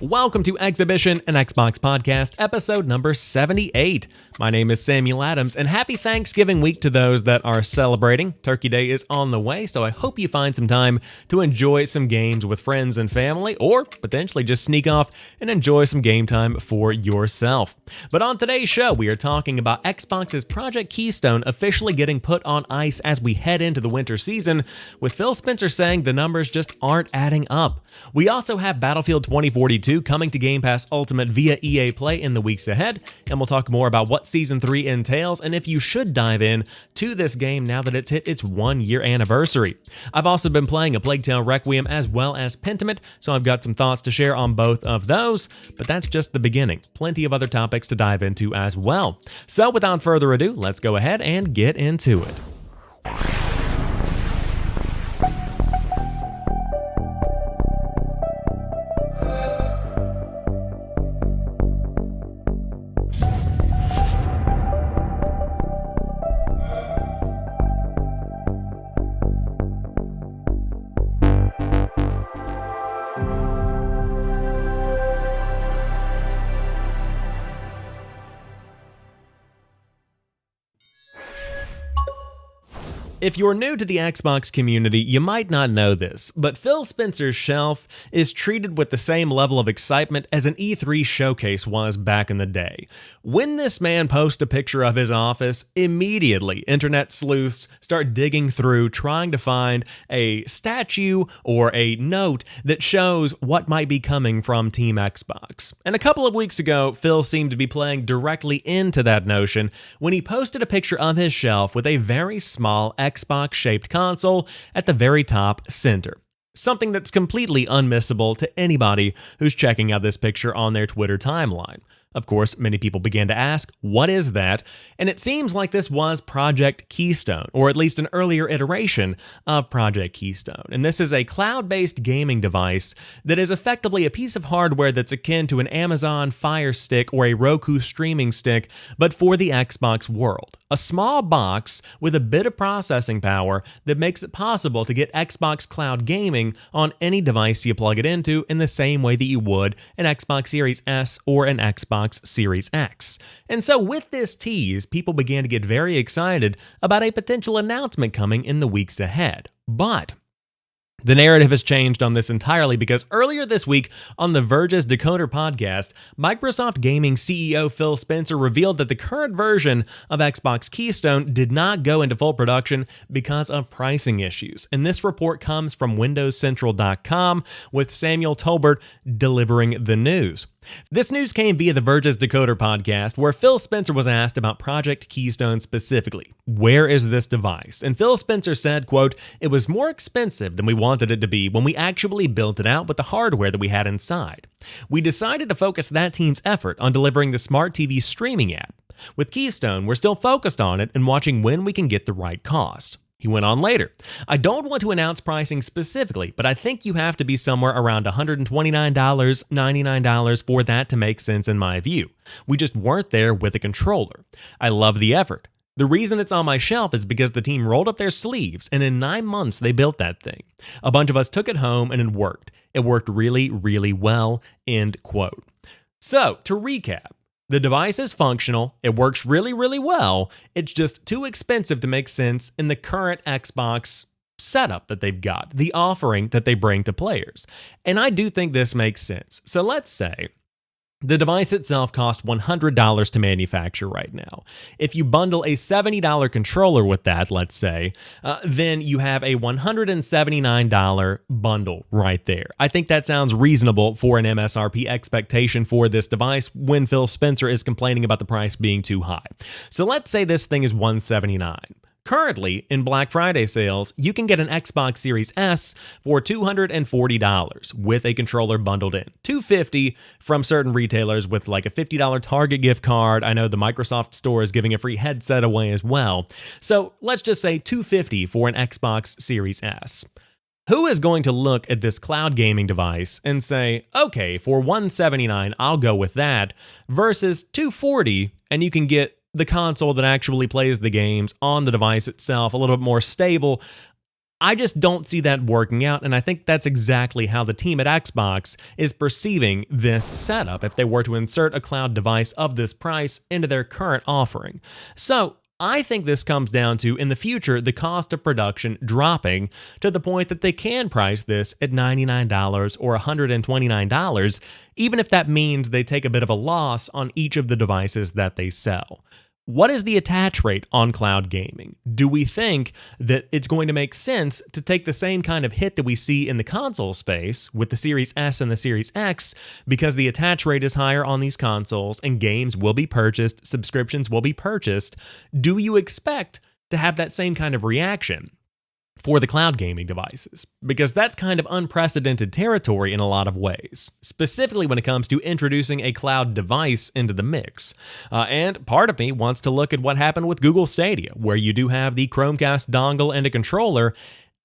Welcome to Xhibition, an Xbox podcast, episode number 78. My name is Samuel Adams, and happy Thanksgiving week to those that are celebrating. Turkey Day is on the way, so I hope you find some time to enjoy some games with friends and family, or potentially just sneak off and enjoy some game time for yourself. But on today's show, we are talking about Xbox's Project Keystone officially getting put on ice as we head into the winter season, with Phil Spencer saying the numbers just aren't adding up. We also have Battlefield 2042 coming to Game Pass Ultimate via EA Play in the weeks ahead, and we'll talk more about what Season 3 entails and if you should dive in to this game now that it's hit its 1-year anniversary. I've also been playing a Plague Tale Requiem as well as Pentiment, so I've got some thoughts to share on both of those, but that's just the beginning. Plenty of other topics to dive into as well. So without further ado, let's go ahead and get into it. If you're new to the Xbox community, you might not know this, but Phil Spencer's shelf is treated with the same level of excitement as an E3 showcase was back in the day. When this man posts a picture of his office, immediately internet sleuths start digging through trying to find a statue or a note that shows what might be coming from Team Xbox. And a couple of weeks ago, Phil seemed to be playing directly into that notion when he posted a picture of his shelf with a very small Xbox-shaped console at the very top center. Something that's completely unmissable to anybody who's checking out this picture on their Twitter timeline. Of course, many people began to ask, what is that? And it seems like this was Project Keystone, or at least an earlier iteration of Project Keystone. And this is a cloud-based gaming device that is effectively a piece of hardware that's akin to an Amazon Fire Stick or a Roku streaming stick, but for the Xbox world. A small box with a bit of processing power that makes it possible to get Xbox Cloud gaming on any device you plug it into in the same way that you would an Xbox Series S or an Xbox Series X. And so with this tease, people began to get very excited about a potential announcement coming in the weeks ahead. But the narrative has changed on this entirely because earlier this week on the Verge's Decoder podcast, Microsoft Gaming CEO Phil Spencer revealed that the current version of Xbox Keystone did not go into full production because of pricing issues. And this report comes from WindowsCentral.com with Samuel Tolbert delivering the news. This news came via the Verge's Decoder podcast, where Phil Spencer was asked about Project Keystone specifically. Where is this device? And Phil Spencer said, quote, "It was more expensive than we wanted it to be when we actually built it out with the hardware that we had inside. We decided to focus that team's effort on delivering the smart TV streaming app. With Keystone, we're still focused on it and watching when we can get the right cost." He went on later, "I don't want to announce pricing specifically, but I think you have to be somewhere around $129, $99 for that to make sense in my view. We just weren't there with a controller. I love the effort. The reason it's on my shelf is because the team rolled up their sleeves, and in 9 months they built that thing. A bunch of us took it home and it worked. It worked really, really well," end quote. So, to recap, the device is functional, it works really, really well, it's just too expensive to make sense in the current Xbox setup that they've got, the offering that they bring to players. And I do think this makes sense. So let's say the device itself costs $100 to manufacture right now. If you bundle a $70 controller with that, let's say, then you have a $179 bundle right there. I think that sounds reasonable for an MSRP expectation for this device when Phil Spencer is complaining about the price being too high. So let's say this thing is $179. Currently, in Black Friday sales, you can get an Xbox Series S for $240 with a controller bundled in. $250 from certain retailers with like a $50 Target gift card. I know the Microsoft Store is giving a free headset away as well. So let's just say $250 for an Xbox Series S. Who is going to look at this cloud gaming device and say, okay, for $179, I'll go with that, versus $240, and you can get the console that actually plays the games on the device itself, a little bit more stable. I just don't see that working out, and I think that's exactly how the team at Xbox is perceiving this setup if they were to insert a cloud device of this price into their current offering. So, I think this comes down to, in the future, the cost of production dropping to the point that they can price this at $99 or $129, even if that means they take a bit of a loss on each of the devices that they sell. What is the attach rate on cloud gaming? Do we think that it's going to make sense to take the same kind of hit that we see in the console space with the Series S and the Series X because the attach rate is higher on these consoles and games will be purchased, subscriptions will be purchased? Do you expect to have that same kind of reaction for the cloud gaming devices? Because that's kind of unprecedented territory in a lot of ways, specifically when it comes to introducing a cloud device into the mix. And part of me wants to look at what happened with Google Stadia, where you do have the Chromecast dongle and a controller.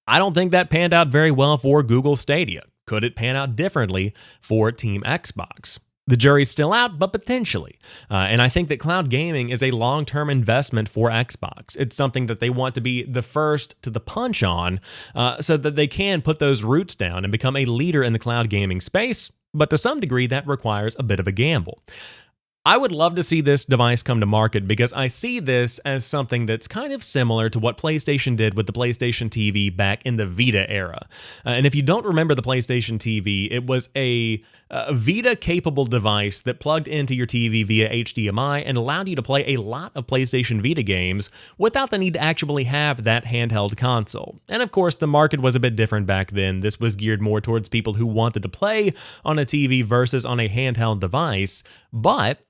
I don't think that panned out very well for Google Stadia. Could it pan out differently for Team Xbox? The jury's still out, but potentially. And I think that cloud gaming is a long-term investment for Xbox. It's something that they want to be the first to the punch on so that they can put those roots down and become a leader in the cloud gaming space, but to some degree that requires a bit of a gamble. I would love to see this device come to market because I see this as something that's kind of similar to what PlayStation did with the PlayStation TV back in the Vita era. And if you don't remember the PlayStation TV, it was a Vita-capable device that plugged into your TV via HDMI and allowed you to play a lot of PlayStation Vita games without the need to actually have that handheld console. And of course, the market was a bit different back then. This was geared more towards people who wanted to play on a TV versus on a handheld device, but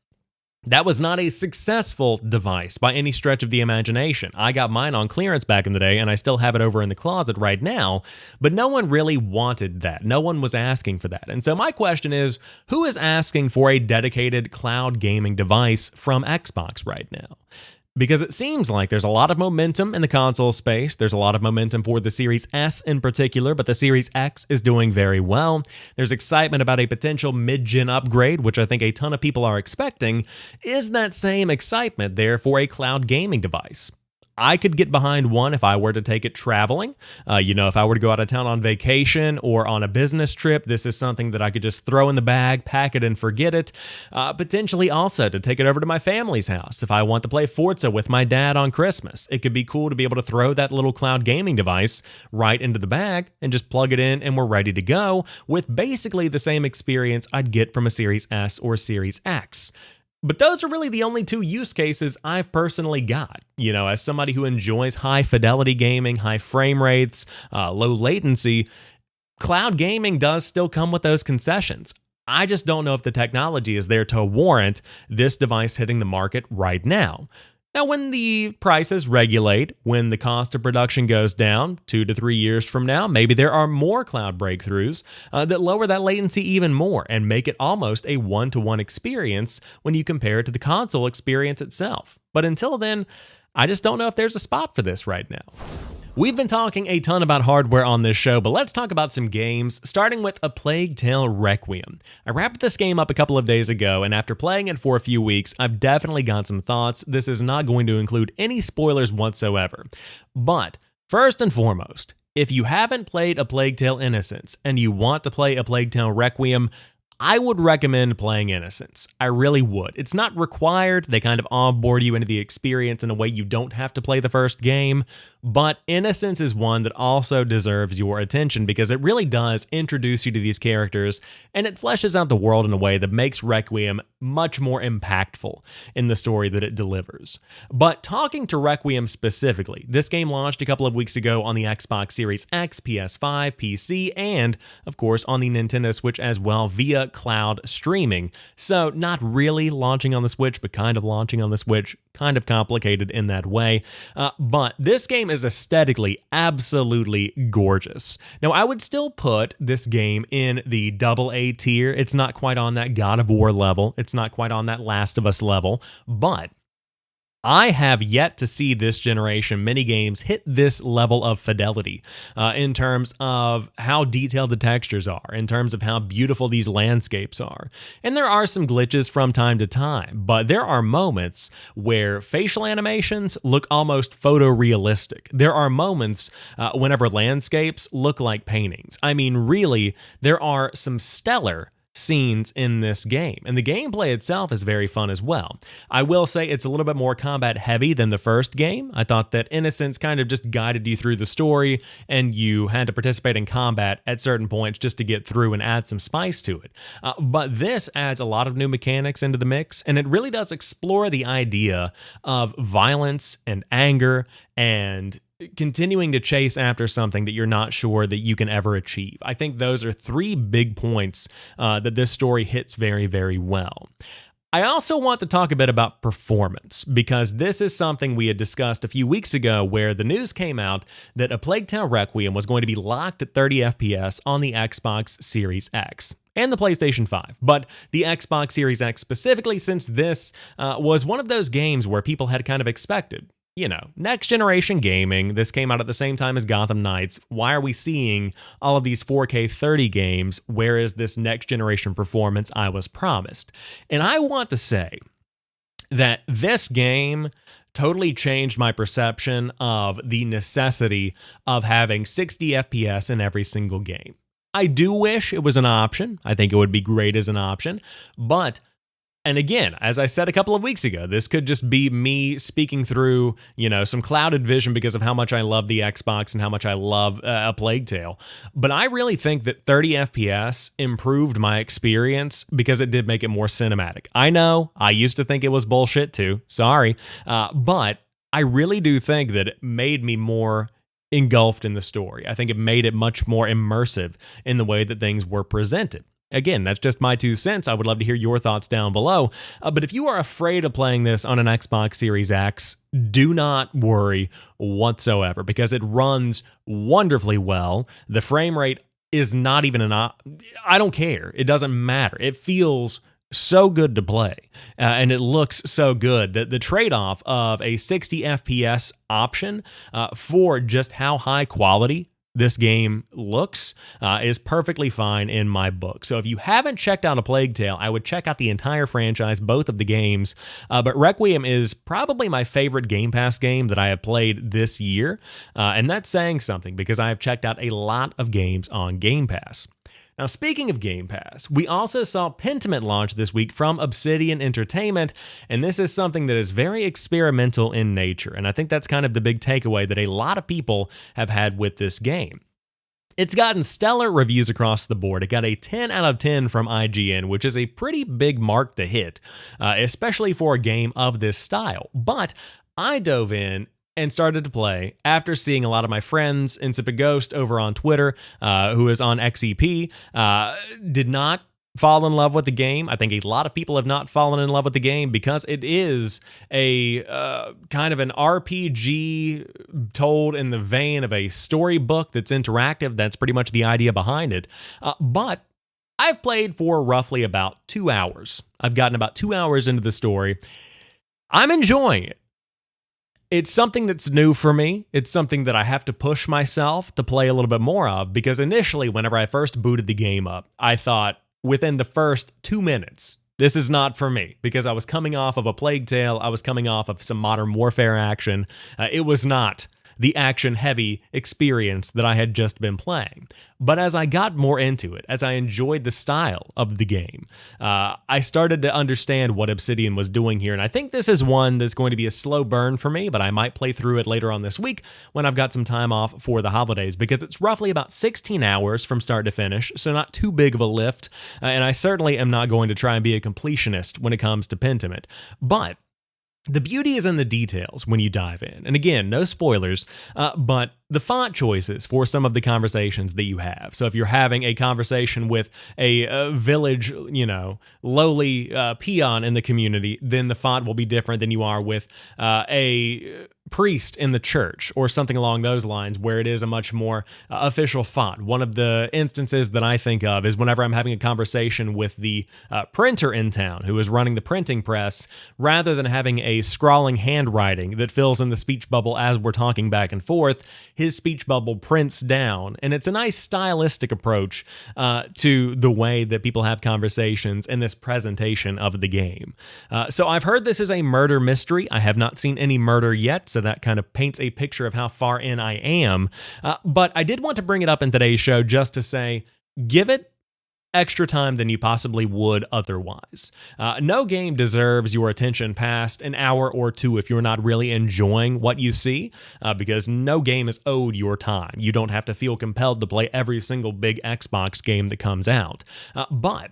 that was not a successful device by any stretch of the imagination. I got mine on clearance back in the day, and I still have it over in the closet right now, but no one really wanted that. No one was asking for that. And so my question is, who is asking for a dedicated cloud gaming device from Xbox right now? Because it seems like there's a lot of momentum in the console space. There's a lot of momentum for the Series S in particular, but the Series X is doing very well. There's excitement about a potential mid-gen upgrade, which I think a ton of people are expecting. Is that same excitement there for a cloud gaming device? I could get behind one if I were to take it traveling. If I were to go out of town on vacation or on a business trip, this is something that I could just throw in the bag, pack it and forget it. Potentially also to take it over to my family's house. If I want to play Forza with my dad on Christmas, it could be cool to be able to throw that little cloud gaming device right into the bag and just plug it in and we're ready to go with basically the same experience I'd get from a Series S or Series X. But those are really the only two use cases I've personally got. As somebody who enjoys high fidelity gaming, high frame rates, low latency, cloud gaming does still come with those concessions. I just don't know if the technology is there to warrant this device hitting the market right now. Now, when the prices regulate, when the cost of production goes down 2 to 3 years from now, maybe there are more cloud breakthroughs that lower that latency even more and make it almost a one-to-one experience when you compare it to the console experience itself. But until then, I just don't know if there's a spot for this right now. We've been talking a ton about hardware on this show, but let's talk about some games, starting with A Plague Tale Requiem. I wrapped this game up a couple of days ago, and after playing it for a few weeks, I've definitely got some thoughts. This is not going to include any spoilers whatsoever. But first and foremost, if you haven't played A Plague Tale Innocence and you want to play A Plague Tale Requiem, I would recommend playing Innocence. I really would. It's not required. They kind of onboard you into the experience in a way you don't have to play the first game, but Innocence is one that also deserves your attention because it really does introduce you to these characters and it fleshes out the world in a way that makes Requiem much more impactful in the story that it delivers. But talking to Requiem specifically, this game launched a couple of weeks ago on the Xbox Series X, PS5, PC, and of course on the Nintendo Switch as well via cloud streaming. So not really launching on the Switch, but kind of launching on the Switch, kind of complicated in that way. But this game is aesthetically absolutely gorgeous. Now, I would still put this game in the AA tier. It's not quite on that God of War level. It's not quite on that Last of Us level, but I have yet to see this generation minigames hit this level of fidelity in terms of how detailed the textures are, in terms of how beautiful these landscapes are. And there are some glitches from time to time, but there are moments where facial animations look almost photorealistic. There are moments whenever landscapes look like paintings. I mean, really, there are some stellar scenes in this game, and the gameplay itself is very fun as well. I will say it's a little bit more combat heavy than the first game. I thought that Innocence kind of just guided you through the story, and you had to participate in combat at certain points just to get through and add some spice to it. But this adds a lot of new mechanics into the mix, and it really does explore the idea of violence and anger and continuing to chase after something that you're not sure that you can ever achieve. I think those are three big points that this story hits very, very well. I also want to talk a bit about performance, because this is something we had discussed a few weeks ago, where the news came out that A Plague Tale Requiem was going to be locked at 30 FPS on the Xbox Series X and the PlayStation 5, but the Xbox Series X specifically, since this was one of those games where people had kind of expected. You know, next generation gaming. This came out at the same time as Gotham Knights. Why are we seeing all of these 4K 30 games? Where is this next generation performance I was promised? And I want to say that this game totally changed my perception of the necessity of having 60 FPS in every single game. I do wish it was an option. I think it would be great as an option, but and again, as I said a couple of weeks ago, this could just be me speaking through, some clouded vision because of how much I love the Xbox and how much I love A Plague Tale. But I really think that 30 FPS improved my experience because it did make it more cinematic. I know, I used to think it was bullshit too, sorry. But I really do think that it made me more engulfed in the story. I think it made it much more immersive in the way that things were presented. Again, that's just my 2 cents. I would love to hear your thoughts down below. But if you are afraid of playing this on an Xbox Series X, do not worry whatsoever, because it runs wonderfully well. The frame rate is not even I don't care. It doesn't matter. It feels so good to play, and it looks so good that the trade-off of a 60 FPS option for just how high quality this game looks is perfectly fine in my book. So if you haven't checked out A Plague Tale, I would check out the entire franchise, both of the games. But Requiem is probably my favorite Game Pass game that I have played this year. And that's saying something, because I have checked out a lot of games on Game Pass. Now, speaking of Game Pass, we also saw Pentiment launch this week from Obsidian Entertainment, and this is something that is very experimental in nature, and I think that's kind of the big takeaway that a lot of people have had with this game. It's gotten stellar reviews across the board. It got a 10 out of 10 from IGN, which is a pretty big mark to hit, especially for a game of this style. But I dove in and started to play after seeing a lot of my friends, Insipid Ghost over on Twitter, who is on XEP, did not fall in love with the game. I think a lot of people have not fallen in love with the game because it is a kind of an RPG told in the vein of a storybook that's interactive. That's pretty much the idea behind it. But I've played for roughly about 2 hours. I've gotten about 2 hours into the story. I'm enjoying it. It's something that's new for me. It's something that I have to push myself to play a little bit more of, because initially, whenever I first booted the game up, I thought within the first 2 minutes, this is not for me, because I was coming off of A Plague Tale. I was coming off of some Modern Warfare action. It was not the action-heavy experience that I had just been playing. But as I got more into it, as I enjoyed the style of the game, I started to understand what Obsidian was doing here, and I think this is one that's going to be a slow burn for me, but I might play through it later on this week when I've got some time off for the holidays, because it's roughly about 16 hours from start to finish, so not too big of a lift, and I certainly am not going to try and be a completionist when it comes to Pentiment. But the beauty is in the details when you dive in. And again, no spoilers, but the font choices for some of the conversations that you have. So if you're having a conversation with a village, lowly peon in the community, then the font will be different than you are with a priest in the church or something along those lines, where it is a much more official font. One of the instances that I think of is whenever I'm having a conversation with the printer in town who is running the printing press, rather than having a scrawling handwriting that fills in the speech bubble as we're talking back and forth, his speech bubble prints down. And it's a nice stylistic approach to the way that people have conversations in this presentation of the game. So I've heard this is a murder mystery. I have not seen any murder yet, so that kind of paints a picture of how far in I am. But I did want to bring it up in today's show just to say, give it extra time than you possibly would otherwise. No game deserves your attention past an hour or two if you're not really enjoying what you see, because no game is owed your time. You don't have to feel compelled to play every single big Xbox game that comes out. But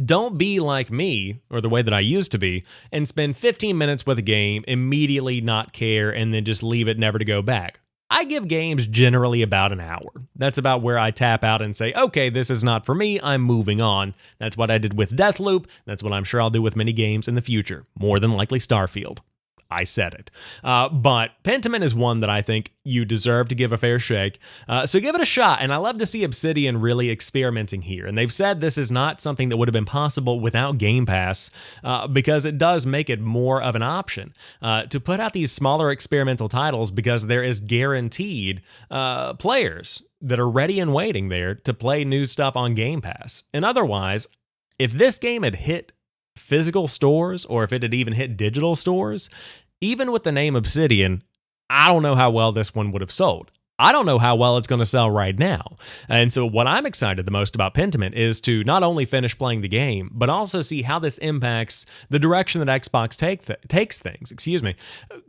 don't be like me, or the way that I used to be, and spend 15 minutes with a game, immediately not care, and then just leave it never to go back. I give games generally about an hour. That's about where I tap out and say, okay, this is not for me, I'm moving on. That's what I did with Deathloop. That's what I'm sure I'll do with many games in the future. More than likely Starfield. I said it. But Pentiment is one that I think you deserve to give a fair shake. So give it a shot. And I love to see Obsidian really experimenting here. And they've said this is not something that would have been possible without Game Pass, because it does make it more of an option to put out these smaller experimental titles, because there is guaranteed players that are ready and waiting there to play new stuff on Game Pass. And otherwise, if this game had hit physical stores, or if it had even hit digital stores, even with the name Obsidian, I don't know how well this one would have sold. I don't know how well it's going to sell right now. And so what I'm excited the most about Pentiment is to not only finish playing the game, but also see how this impacts the direction that Xbox takes things.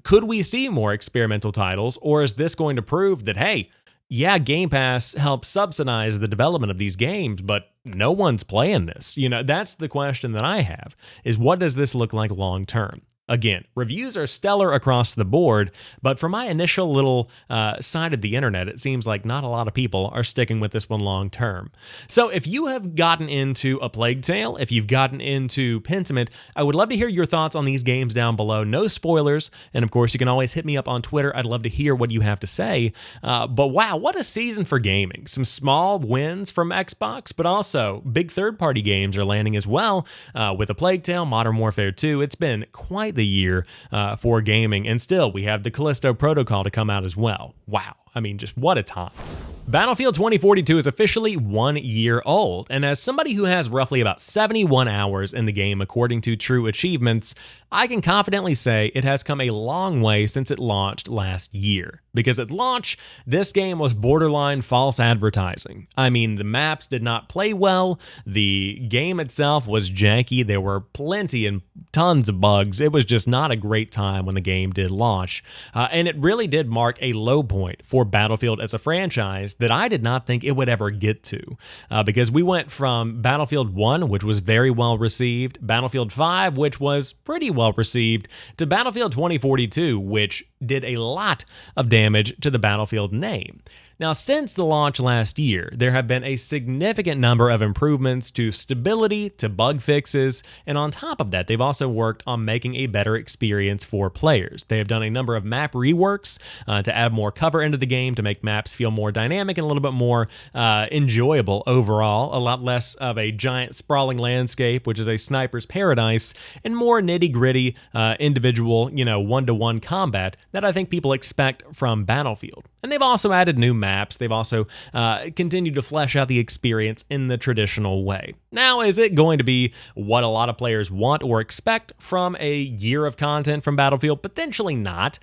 Could we see more experimental titles, or is this going to prove that, hey, yeah, Game Pass helps subsidize the development of these games, but no one's playing this? That's the question that I have, is what does this look like long term? Again, reviews are stellar across the board, but from my initial little side of the internet, it seems like not a lot of people are sticking with this one long term. So if you have gotten into a Plague Tale, if you've gotten into Pentiment, I would love to hear your thoughts on these games down below. No spoilers, and of course, you can always hit me up on Twitter. I'd love to hear what you have to say. But wow, what a season for gaming. Some small wins from Xbox, but also big third-party games are landing as well, with a Plague Tale, Modern Warfare 2. It's been quite the year for gaming, and still we have the Callisto Protocol to come out as well. Wow. Just what a time. Battlefield 2042 is officially 1 year old, and as somebody who has roughly about 71 hours in the game according to True Achievements, I can confidently say it has come a long way since it launched last year. Because at launch, this game was borderline false advertising. The maps did not play well, the game itself was janky, there were plenty and tons of bugs. It was just not a great time when the game did launch, and it really did mark a low point for Battlefield as a franchise that I did not think it would ever get to, because we went from Battlefield 1, which was very well received, Battlefield 5, which was pretty well received, to Battlefield 2042, which did a lot of damage to the Battlefield name. Now, since the launch last year, there have been a significant number of improvements to stability, to bug fixes, and on top of that, they've also worked on making a better experience for players. They have done a number of map reworks to add more cover into the game, to make maps feel more dynamic and a little bit more enjoyable overall, a lot less of a giant sprawling landscape, which is a sniper's paradise, and more nitty-gritty individual, one-to-one combat that I think people expect from Battlefield. And they've also added new maps. They've also continued to flesh out the experience in the traditional way. Now, is it going to be what a lot of players want or expect from a year of content from Battlefield? Potentially not,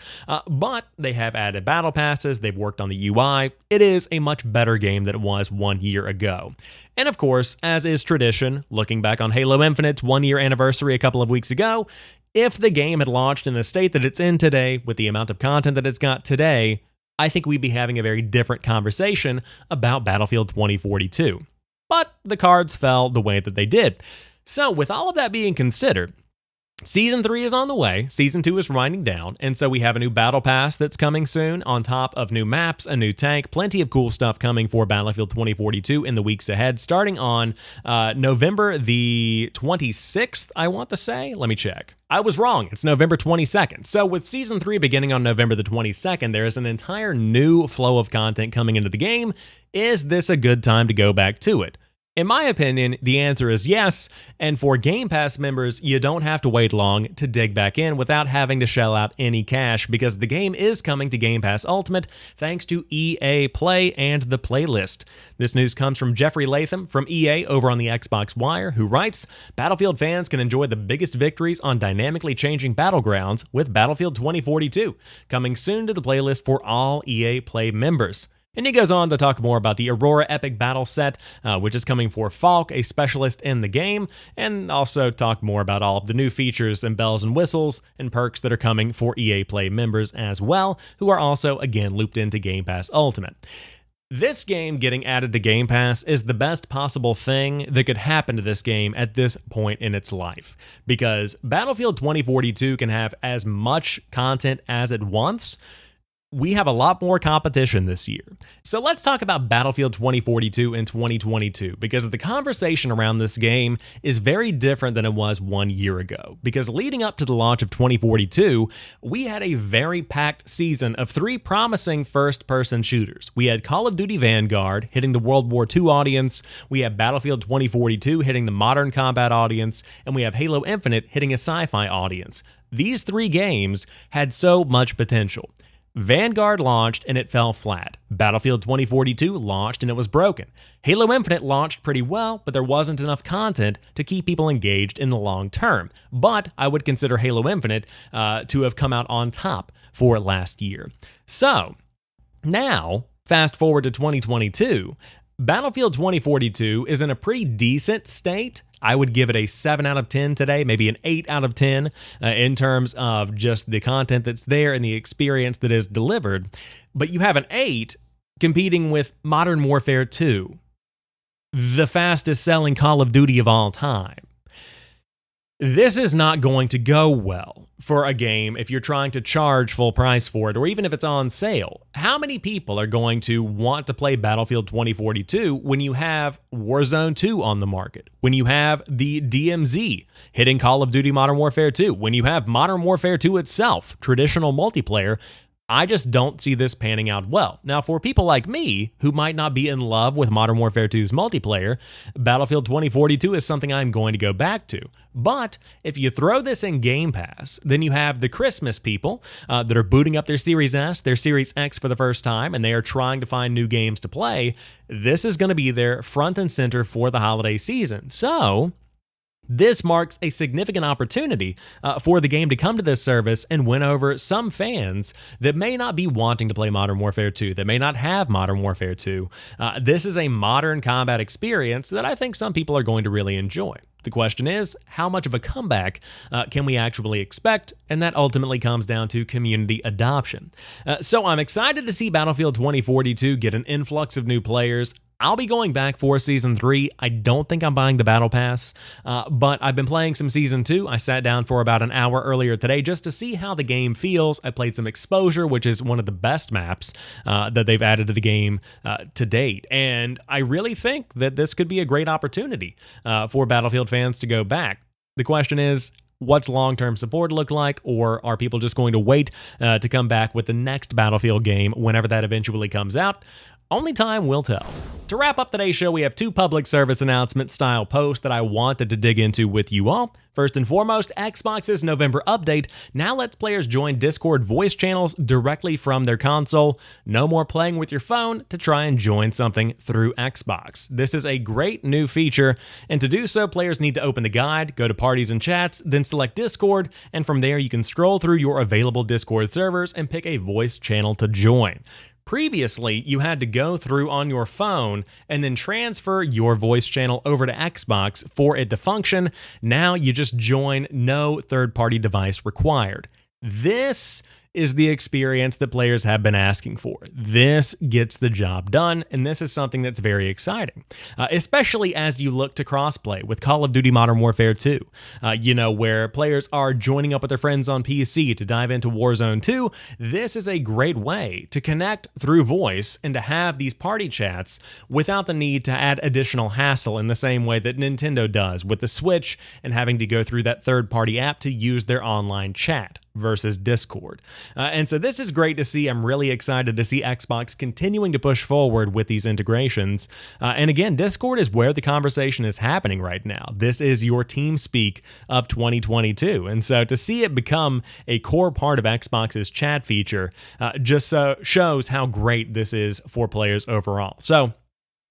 but they have added battle passes. They've worked on the UI. It is a much better game than it was 1 year ago. And of course, as is tradition, looking back on Halo Infinite's 1 year anniversary a couple of weeks ago, if the game had launched in the state that it's in today, with the amount of content that it's got today, I think we'd be having a very different conversation about Battlefield 2042. But the cards fell the way that they did. So with all of that being considered, Season 3 is on the way, Season 2 is winding down, and so we have a new Battle Pass that's coming soon, on top of new maps, a new tank, plenty of cool stuff coming for Battlefield 2042 in the weeks ahead, starting on November the 26th, I want to say. Let me check. I was wrong, it's November 22nd. So with Season 3 beginning on November the 22nd, there is an entire new flow of content coming into the game. Is this a good time to go back to it? In my opinion, the answer is yes, and for Game Pass members, you don't have to wait long to dig back in without having to shell out any cash, because the game is coming to Game Pass Ultimate thanks to EA Play and the playlist. This news comes from Jeffrey Latham from EA over on the Xbox Wire, who writes, Battlefield fans can enjoy the biggest victories on dynamically changing battlegrounds with Battlefield 2042, coming soon to the playlist for all EA Play members. And he goes on to talk more about the Aurora Epic Battle Set, which is coming for Falk, a specialist in the game, and also talk more about all of the new features and bells and whistles and perks that are coming for EA Play members as well, who are also, again, looped into Game Pass Ultimate. This game getting added to Game Pass is the best possible thing that could happen to this game at this point in its life, because Battlefield 2042 can have as much content as it wants. We have a lot more competition this year. So let's talk about Battlefield 2042 in 2022, because the conversation around this game is very different than it was 1 year ago. Because leading up to the launch of 2042, we had a very packed season of 3 promising first-person shooters. We had Call of Duty Vanguard hitting the World War II audience, we have Battlefield 2042 hitting the modern combat audience, and we have Halo Infinite hitting a sci-fi audience. These 3 games had so much potential. Vanguard launched and it fell flat. Battlefield 2042 launched and it was broken. Halo Infinite launched pretty well, but there wasn't enough content to keep people engaged in the long term. But I would consider Halo Infinite to have come out on top for last year. So now, fast forward to 2022, Battlefield 2042 is in a pretty decent state. I would give it a 7 out of 10 today, maybe an 8 out of 10 in terms of just the content that's there and the experience that is delivered. But you have an 8 competing with Modern Warfare 2, the fastest selling Call of Duty of all time. This is not going to go well for a game if you're trying to charge full price for it, or even if it's on sale. How many people are going to want to play Battlefield 2042 when you have Warzone 2 on the market, when you have the DMZ hitting Call of Duty Modern Warfare 2, when you have Modern Warfare 2 itself, traditional multiplayer? I just don't see this panning out well. Now, for people like me, who might not be in love with Modern Warfare 2's multiplayer, Battlefield 2042 is something I'm going to go back to. But if you throw this in Game Pass, then you have the Christmas people that are booting up their Series S, their Series X for the first time, and they are trying to find new games to play. This is going to be their front and center for the holiday season. So this marks a significant opportunity for the game to come to this service and win over some fans that may not be wanting to play Modern Warfare 2, that may not have Modern Warfare 2. This is a modern combat experience that I think some people are going to really enjoy. The question is, how much of a comeback can we actually expect? And that ultimately comes down to community adoption. So I'm excited to see Battlefield 2042 get an influx of new players. I'll be going back for Season 3. I don't think I'm buying the Battle Pass, but I've been playing some Season 2. I sat down for about an hour earlier today just to see how the game feels. I played some Exposure, which is one of the best maps that they've added to the game to date, and I really think that this could be a great opportunity for Battlefield fans to go back. The question is, what's long-term support look like, or are people just going to wait to come back with the next Battlefield game whenever that eventually comes out? Only time will tell. To wrap up today's show, we have 2 public service announcement style posts that I wanted to dig into with you all. First and foremost, Xbox's November update now lets players join Discord voice channels directly from their console. No more playing with your phone to try and join something through Xbox. This is a great new feature, and to do so, players need to open the guide, go to Parties and Chats, then select Discord, and from there you can scroll through your available Discord servers and pick a voice channel to join. Previously, you had to go through on your phone and then transfer your voice channel over to Xbox for it to function. Now you just join, no third-party device required. This is the experience that players have been asking for. This gets the job done, and this is something that's very exciting, especially as you look to crossplay with Call of Duty Modern Warfare 2, where players are joining up with their friends on PC to dive into Warzone 2. This is a great way to connect through voice and to have these party chats without the need to add additional hassle in the same way that Nintendo does with the Switch and having to go through that third-party app to use their online chat versus Discord. And so this is great to see. I'm really excited to see Xbox continuing to push forward with these integrations. And again, Discord is where the conversation is happening right now. This is your TeamSpeak of 2022. And so to see it become a core part of Xbox's chat feature just shows how great this is for players overall. So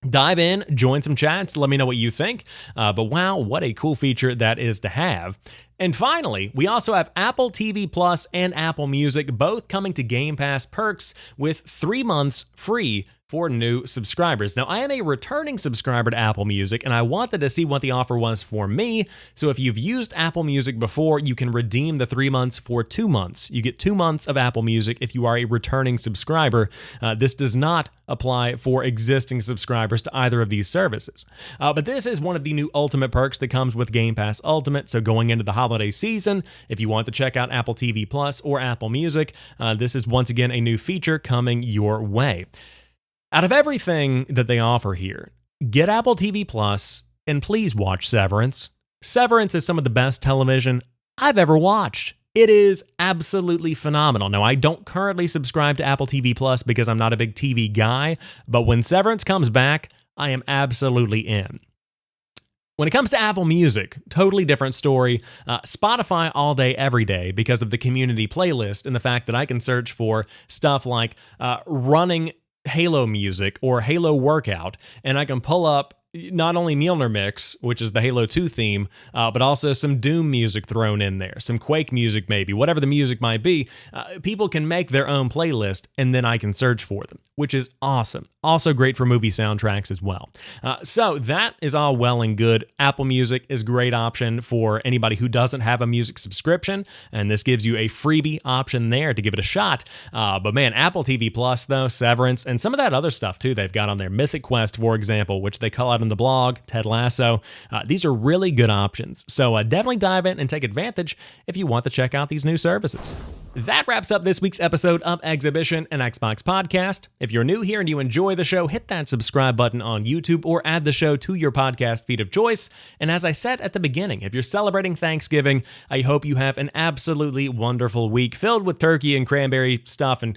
dive in, join some chats, let me know what you think. But wow, what a cool feature that is to have. And finally, we also have Apple TV Plus and Apple Music both coming to Game Pass perks with 3 months free for new subscribers. Now, I am a returning subscriber to Apple Music, and I wanted to see what the offer was for me. So if you've used Apple Music before, you can redeem the 3 months for 2 months. You get 2 months of Apple Music if you are a returning subscriber. This does not apply for existing subscribers to either of these services. But this is one of the new Ultimate perks that comes with Game Pass Ultimate. So going into the holiday season, if you want to check out Apple TV Plus or Apple Music, this is once again a new feature coming your way. Out of everything that they offer here, get Apple TV Plus and please watch Severance. Severance is some of the best television I've ever watched. It is absolutely phenomenal. Now, I don't currently subscribe to Apple TV Plus because I'm not a big TV guy, but when Severance comes back, I am absolutely in. When it comes to Apple Music, totally different story. Spotify all day, every day because of the community playlist and the fact that I can search for stuff like running Halo music or Halo workout, and I can pull up not only Mjolnir Mix, which is the Halo 2 theme, but also some Doom music thrown in there, some Quake music maybe, whatever the music might be. People can make their own playlist, and then I can search for them, which is awesome. Also great for movie soundtracks as well. So that is all well and good. Apple Music is a great option for anybody who doesn't have a music subscription, and this gives you a freebie option there to give it a shot. But man, Apple TV Plus though, Severance, and some of that other stuff too they've got on there. Mythic Quest, for example, which they call out in the blog, Ted Lasso. These are really good options. So definitely dive in and take advantage if you want to check out these new services. That wraps up this week's episode of Xhibition, an Xbox podcast. If you're new here and you enjoy the show, hit that subscribe button on YouTube or add the show to your podcast feed of choice. And as I said at the beginning, if you're celebrating Thanksgiving, I hope you have an absolutely wonderful week filled with turkey and cranberry stuff and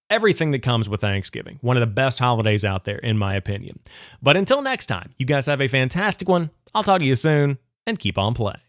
everything that comes with Thanksgiving. One of the best holidays out there, in my opinion. But until next time, you guys have a fantastic one. I'll talk to you soon, and keep on playing.